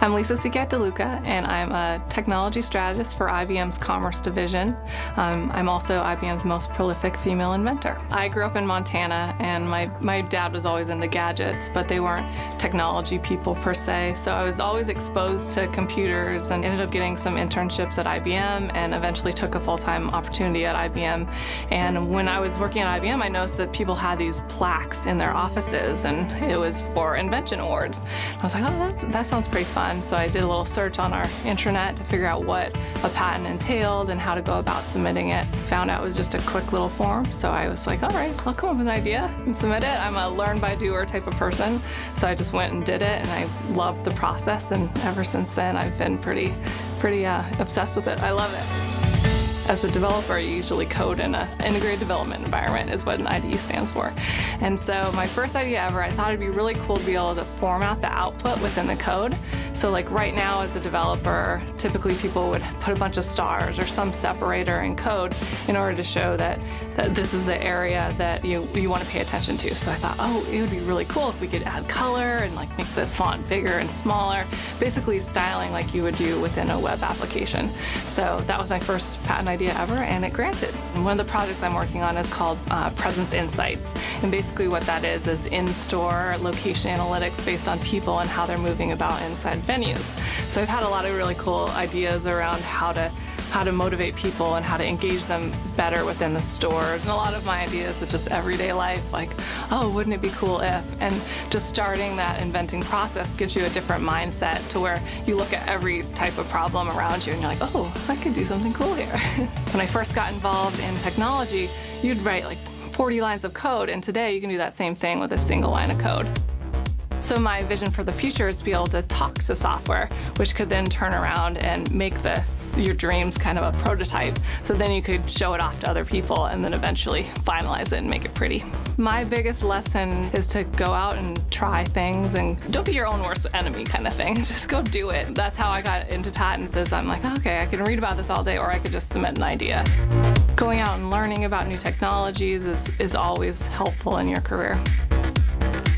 I'm Lisa Seacat DeLuca, and I'm a technology strategist for IBM's Commerce Division. I'm also IBM's most prolific female inventor. I grew up in Montana, and my dad was always into gadgets, but they weren't technology people per se, so I was always exposed to computers and ended up getting some internships at IBM and eventually took a full-time opportunity at IBM. And when I was working at IBM, I noticed that people had these plaques in their offices, and it was for invention awards. I was like, oh, that sounds pretty fun. So I did a little search on our intranet to figure out what a patent entailed and how to go about submitting it. Found out it was just a quick little form, so I was like, all right, I'll come up with an idea and submit it. I'm a learn by doer type of person, so I just went and did it, and I loved the process, and ever since then I've been pretty obsessed with it. I love it. As a developer, you usually code in an integrated development environment is what an IDE stands for. And so my first idea ever, I thought it'd be really cool to be able to format the output within the code. So like right now as a developer, typically people would put a bunch of stars or some separator in code in order to show that this is the area that you want to pay attention to. So I thought, oh, it would be really cool if we could add color and like make the font bigger and smaller, basically styling like you would do within a web application. So that was my first patent idea ever, and it granted. And one of the projects I'm working on is called Presence Insights, and basically what that is in-store location analytics based on people and how they're moving about inside venues. So I've had a lot of really cool ideas around how to motivate people and how to engage them better within the stores. And a lot of my ideas are just everyday life, like, oh, wouldn't it be cool if? And just starting that inventing process gives you a different mindset to where you look at every type of problem around you and you're like, oh, I could do something cool here. When I first got involved in technology, you'd write like 40 lines of code, and today you can do that same thing with a single line of code. So my vision for the future is to be able to talk to software, which could then turn around and make your dreams kind of a prototype. So then you could show it off to other people and then eventually finalize it and make it pretty. My biggest lesson is to go out and try things and don't be your own worst enemy kind of thing. Just go do it. That's how I got into patents, is I'm like, okay, I can read about this all day, or I could just submit an idea. Going out and learning about new technologies is always helpful in your career.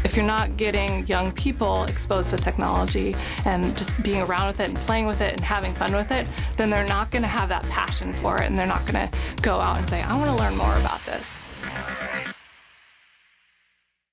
If you're not getting young people exposed to technology and just being around with it and playing with it and having fun with it, then they're not going to have that passion for it, and they're not going to go out and say, I want to learn more about this.